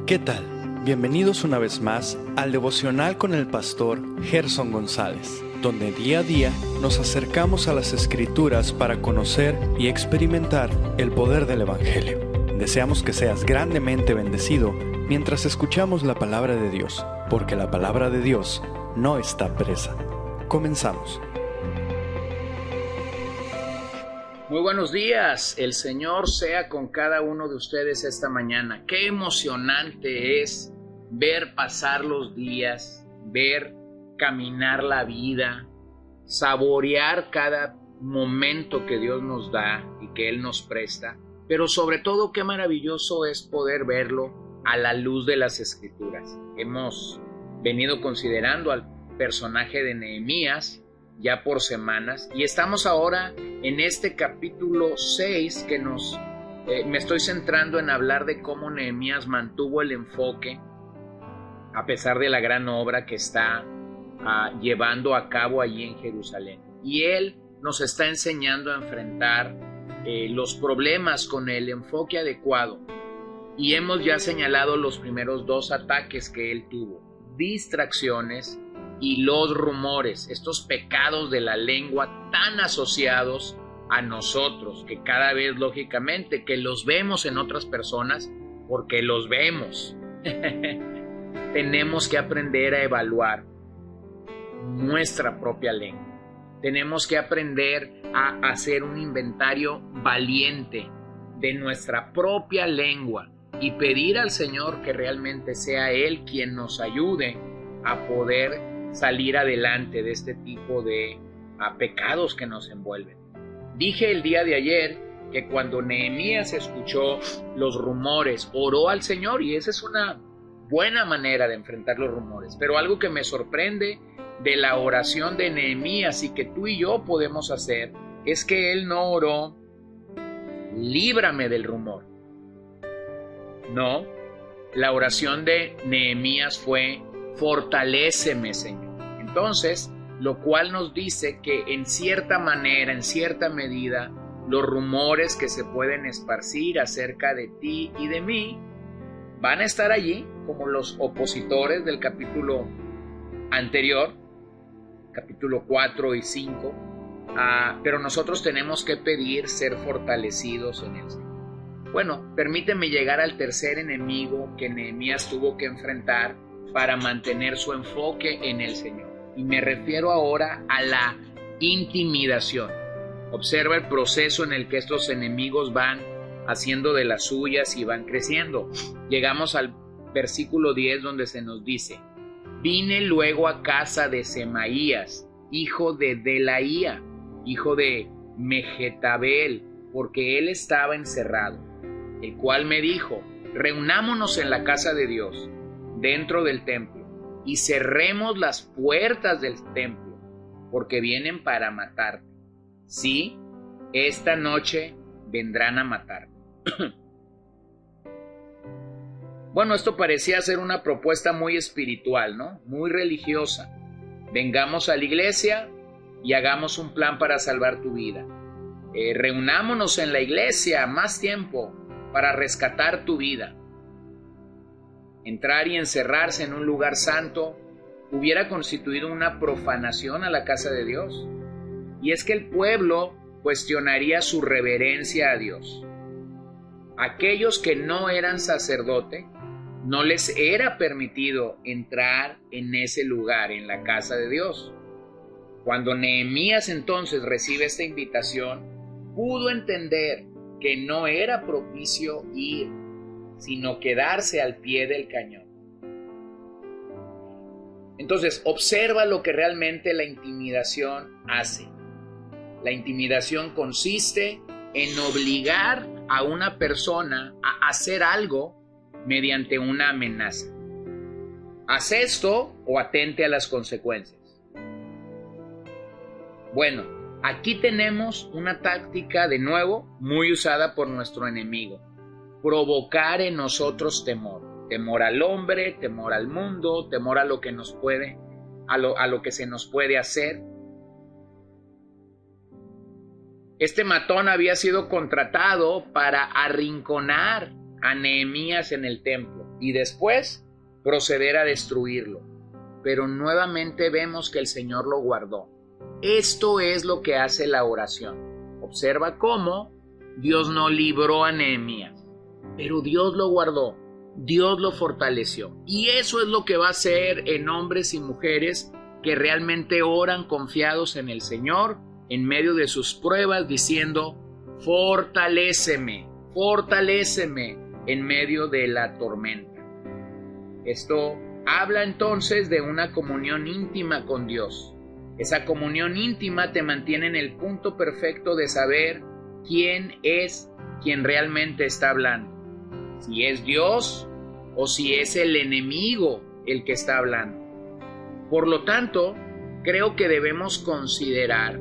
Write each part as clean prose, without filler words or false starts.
¿Qué tal? Bienvenidos una vez más al devocional con el pastor Gerson González, donde día a día nos acercamos a las Escrituras para conocer y experimentar el poder del Evangelio. Deseamos que seas grandemente bendecido mientras escuchamos la palabra de Dios, porque la palabra de Dios no está presa. Comenzamos. Muy buenos días, el Señor sea con cada uno de ustedes esta mañana. Qué emocionante es ver pasar los días, ver caminar la vida, saborear cada momento que Dios nos da y que Él nos presta, pero sobre todo qué maravilloso es poder verlo a la luz de las Escrituras. Hemos venido considerando al personaje de Nehemías ya por semanas, y estamos ahora en este capítulo 6 que me estoy centrando en hablar de cómo Nehemías mantuvo el enfoque a pesar de la gran obra que está llevando a cabo allí en Jerusalén. Y él nos está enseñando a enfrentar los problemas con el enfoque adecuado, y hemos ya señalado los primeros dos ataques que él tuvo: distracciones y los rumores, estos pecados de la lengua tan asociados a nosotros, que cada vez lógicamente que los vemos en otras personas, porque los vemos, tenemos que aprender a evaluar nuestra propia lengua. Tenemos que aprender a hacer un inventario valiente de nuestra propia lengua y pedir al Señor que realmente sea Él quien nos ayude a poder salir adelante de este tipo de pecados que nos envuelven. Dije el día de ayer que cuando Nehemías escuchó los rumores, oró al Señor, y esa es una buena manera de enfrentar los rumores. Pero algo que me sorprende de la oración de Nehemías y que tú y yo podemos hacer es que él no oró: líbrame del rumor. No, la oración de Nehemías fue: fortaléceme, Señor. Entonces, lo cual nos dice que en cierta manera, en cierta medida, los rumores que se pueden esparcir acerca de ti y de mí van a estar allí, como los opositores del capítulo anterior, capítulo 4 y 5, pero nosotros tenemos que pedir ser fortalecidos en el Señor. Bueno, permíteme llegar al tercer enemigo que Nehemías tuvo que enfrentar para mantener su enfoque en el Señor. Y me refiero ahora a la intimidación. Observa el proceso en el que estos enemigos van haciendo de las suyas y van creciendo. Llegamos al versículo 10, donde se nos dice: vine luego a casa de Semaías, hijo de Delaía, hijo de Mehetabel, porque él estaba encerrado, el cual me dijo: reunámonos en la casa de Dios, dentro del templo, y cerremos las puertas del templo, porque vienen para matarte. Sí, esta noche vendrán a matarte. Bueno, esto parecía ser una propuesta muy espiritual, ¿no? Muy religiosa. Vengamos a la iglesia y hagamos un plan para salvar tu vida. Reunámonos en la iglesia más tiempo para rescatar tu vida. Entrar y encerrarse en un lugar santo hubiera constituido una profanación a la casa de Dios. Y es que el pueblo cuestionaría su reverencia a Dios. Aquellos que no eran sacerdote, no les era permitido entrar en ese lugar, en la casa de Dios. Cuando Nehemías entonces recibe esta invitación, pudo entender que no era propicio ir, sino quedarse al pie del cañón. Entonces, observa lo que realmente la intimidación hace. La intimidación consiste en obligar a una persona a hacer algo mediante una amenaza. Haz esto o atente a las consecuencias. Bueno, aquí tenemos una táctica, de nuevo, muy usada por nuestro enemigo: provocar en nosotros temor. Temor al hombre, temor al mundo, temor a lo que nos puede, a lo que se nos puede hacer. Este matón había sido contratado para arrinconar a Nehemías en el templo. y después proceder a destruirlo. Pero nuevamente vemos que el Señor lo guardó. Esto es lo que hace la oración. Observa cómo Dios no libró a Nehemías, pero Dios lo guardó, Dios lo fortaleció. Y eso es lo que va a hacer en hombres y mujeres que realmente oran confiados en el Señor en medio de sus pruebas, diciendo: fortaléceme, fortaléceme en medio de la tormenta. Esto habla entonces de una comunión íntima con Dios. Esa comunión íntima te mantiene en el punto perfecto de saber quién es quien realmente está hablando. Si es Dios o si es el enemigo el que está hablando. Por lo tanto, creo que debemos considerar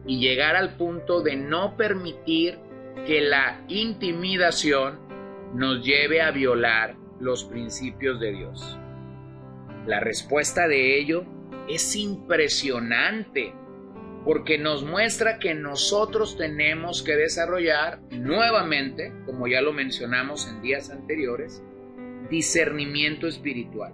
y llegar al punto de no permitir que la intimidación nos lleve a violar los principios de Dios. La respuesta de ello es impresionante, porque nos muestra que nosotros tenemos que desarrollar nuevamente, como ya lo mencionamos en días anteriores, discernimiento espiritual.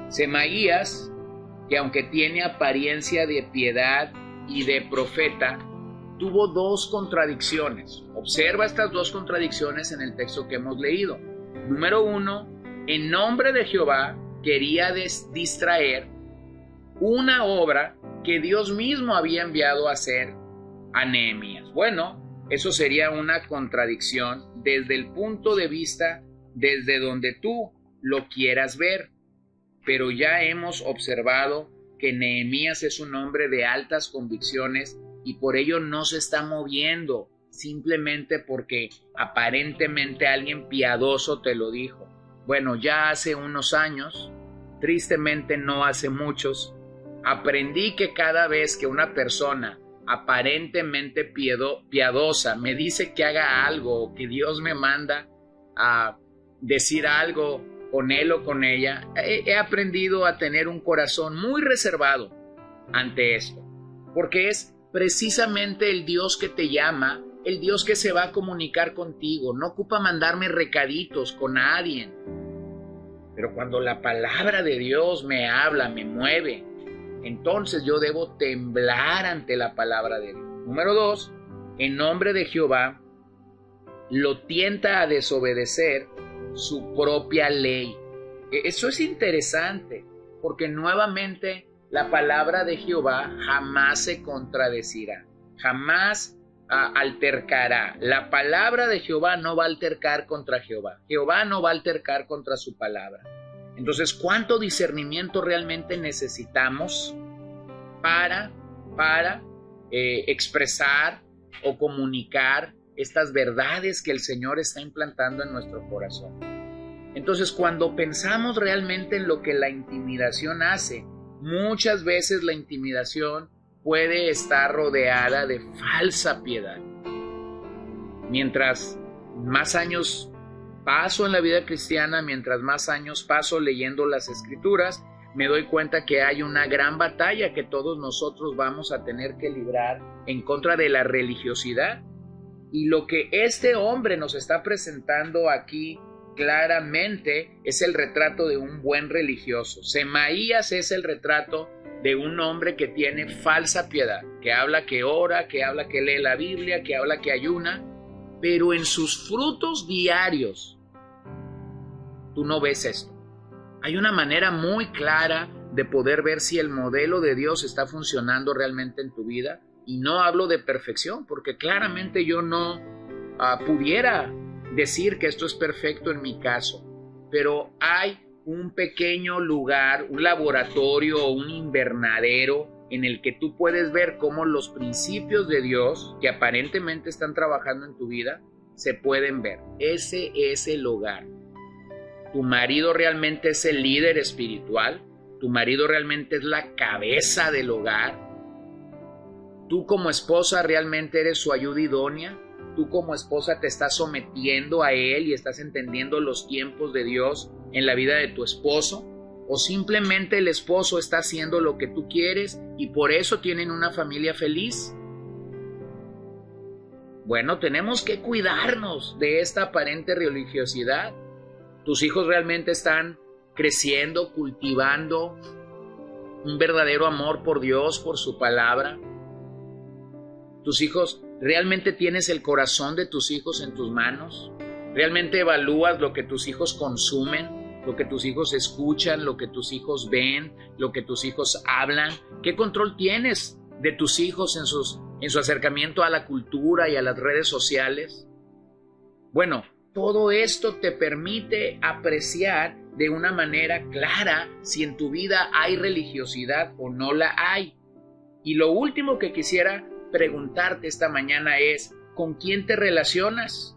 Semaías, que aunque tiene apariencia de piedad y de profeta, tuvo dos contradicciones. Observa estas dos contradicciones en el texto que hemos leído. Número 1, en nombre de Jehová quería distraer una obra que Dios mismo había enviado a hacer a Nehemías. Bueno, eso sería una contradicción desde el punto de vista desde donde tú lo quieras ver. Pero ya hemos observado que Nehemías es un hombre de altas convicciones y por ello no se está moviendo simplemente porque aparentemente alguien piadoso te lo dijo. Bueno, ya hace unos años, tristemente no hace muchos, aprendí que cada vez que una persona aparentemente piadosa me dice que haga algo o que Dios me manda a decir algo con él o con ella, he aprendido a tener un corazón muy reservado ante esto, porque es precisamente el Dios que te llama, el Dios que se va a comunicar contigo, no ocupa mandarme recaditos con nadie. Pero cuando la palabra de Dios me habla, me mueve, entonces yo debo temblar ante la palabra de Dios. Número 2, en nombre de Jehová lo tienta a desobedecer su propia ley. Eso es interesante, porque nuevamente la palabra de Jehová jamás se contradecirá, jamás altercará. La palabra de Jehová no va a altercar contra Jehová. Jehová no va a altercar contra su palabra. Entonces, ¿cuánto discernimiento realmente necesitamos para expresar o comunicar estas verdades que el Señor está implantando en nuestro corazón? Entonces, cuando pensamos realmente en lo que la intimidación hace, muchas veces la intimidación puede estar rodeada de falsa piedad. Mientras más años paso en la vida cristiana, mientras más años paso leyendo las Escrituras, me doy cuenta que hay una gran batalla que todos nosotros vamos a tener que librar en contra de la religiosidad. Y lo que este hombre nos está presentando aquí claramente es el retrato de un buen religioso. Semaías es el retrato de un hombre que tiene falsa piedad, que habla que ora, que habla que lee la Biblia, que habla que ayuna, pero en sus frutos diarios tú no ves esto. Hay una manera muy clara de poder ver si el modelo de Dios está funcionando realmente en tu vida, y no hablo de perfección, porque claramente yo no pudiera decir que esto es perfecto en mi caso, pero hay un pequeño lugar, un laboratorio o un invernadero en el que tú puedes ver cómo los principios de Dios que aparentemente están trabajando en tu vida se pueden ver. Ese es el hogar. Tu marido realmente es el líder espiritual, tu marido realmente es la cabeza del hogar. Tú como esposa realmente eres su ayuda idónea. Tú como esposa te estás sometiendo a él y estás entendiendo los tiempos de Dios en la vida de tu esposo, o simplemente el esposo está haciendo lo que tú quieres y por eso tienen una familia feliz. Bueno, tenemos que cuidarnos de esta aparente religiosidad ¿Tus hijos realmente están creciendo, cultivando un verdadero amor por Dios, por su palabra? ¿Tus hijos, realmente tienes el corazón de tus hijos en tus manos? ¿Realmente evalúas lo que tus hijos consumen, lo que tus hijos escuchan, lo que tus hijos ven, lo que tus hijos hablan? ¿Qué control tienes de tus hijos en su acercamiento a la cultura y a las redes sociales? Bueno, todo esto te permite apreciar de una manera clara si en tu vida hay religiosidad o no la hay. Y lo último que quisiera preguntarte esta mañana es, ¿con quién te relacionas?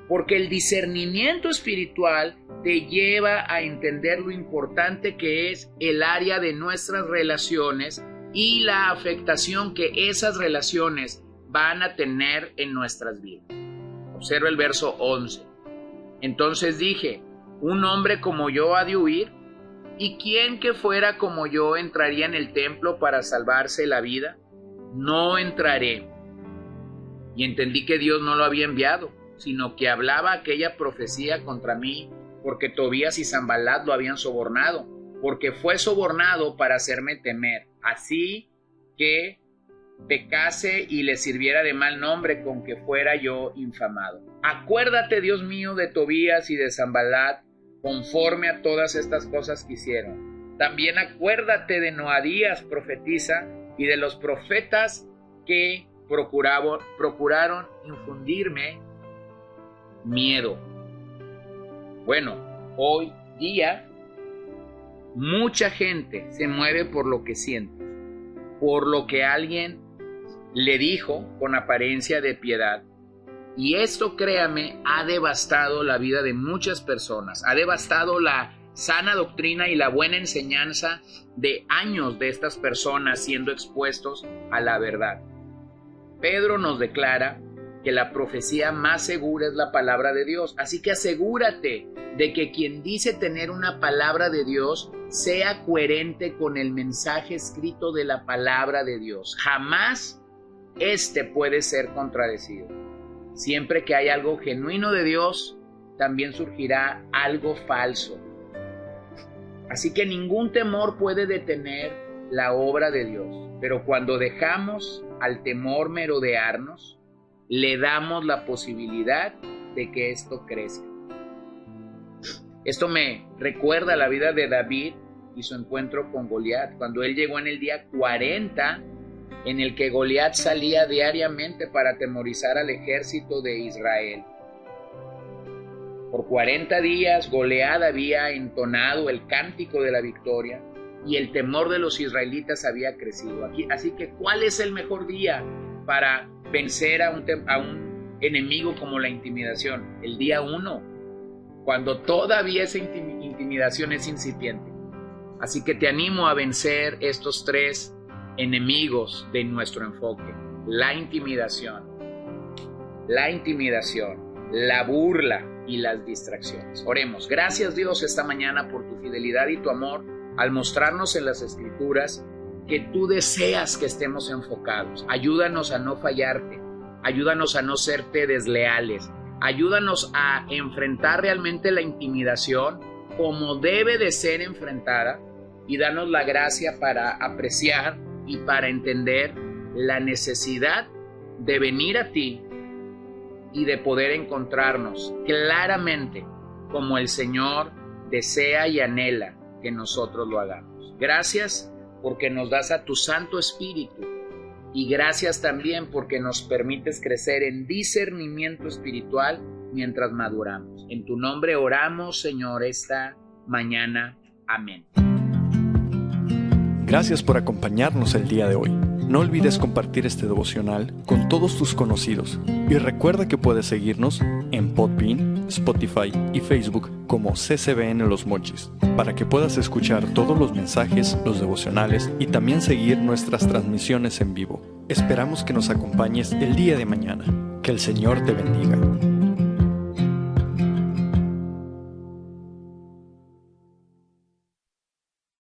Porque el discernimiento espiritual te lleva a entender lo importante que es el área de nuestras relaciones y la afectación que esas relaciones van a tener en nuestras vidas. Observa el verso 11. Entonces dije, un hombre como yo ha de huir, ¿y quién que fuera como yo entraría en el templo para salvarse la vida? No entraré. Y entendí que Dios no lo había enviado, sino que hablaba aquella profecía contra mí, porque Tobías y Sanballat lo habían sobornado, porque fue sobornado para hacerme temer, así que pecase y le sirviera de mal nombre con que fuera yo infamado. Acuérdate, Dios mío, de Tobías y de Sanballat, conforme a todas estas cosas que hicieron. También acuérdate de Noadías, profetisa, y de los profetas que procuraron infundirme miedo. Bueno, hoy día mucha gente se mueve por lo que siente, por lo que alguien le dijo con apariencia de piedad. Y esto, créame, ha devastado la vida de muchas personas, ha devastado la sana doctrina y la buena enseñanza de años de estas personas siendo expuestos a la verdad. Pedro nos declara que la profecía más segura es la palabra de Dios, así que asegúrate de que quien dice tener una palabra de Dios sea coherente con el mensaje escrito de la palabra de Dios. Jamás este puede ser contradecido. Siempre que hay algo genuino de Dios, también surgirá algo falso. Así que ningún temor puede detener la obra de Dios, pero cuando dejamos al temor merodearnos, le damos la posibilidad de que esto crezca. Esto me recuerda la vida de David y su encuentro con Goliat, cuando él llegó en el día 40, en el que Goliat salía diariamente para atemorizar al ejército de Israel. Por 40 días Goliat había entonado el cántico de la victoria y el temor de los israelitas había crecido. Así que, ¿cuál es el mejor día para vencer a un enemigo como la intimidación? El día 1, cuando todavía esa intimidación es incipiente. Así que te animo a vencer estos 3 enemigos de nuestro enfoque: la intimidación, la burla y las distracciones. Oremos. Gracias, Dios, esta mañana por tu fidelidad y tu amor al mostrarnos en las Escrituras que tú deseas que estemos enfocados. Ayúdanos a no fallarte, ayúdanos a no serte desleales, ayúdanos a enfrentar realmente la intimidación como debe de ser enfrentada y danos la gracia para apreciar y para entender la necesidad de venir a ti y de poder encontrarnos claramente como el Señor desea y anhela que nosotros lo hagamos. Gracias porque nos das a tu Santo Espíritu y gracias también porque nos permites crecer en discernimiento espiritual mientras maduramos. En tu nombre oramos, Señor, esta mañana. Amén. Gracias por acompañarnos el día de hoy. No olvides compartir este devocional con todos tus conocidos y recuerda que puedes seguirnos en Podbean, Spotify y Facebook como CCBN Los Mochis para que puedas escuchar todos los mensajes, los devocionales y también seguir nuestras transmisiones en vivo. Esperamos que nos acompañes el día de mañana. Que el Señor te bendiga.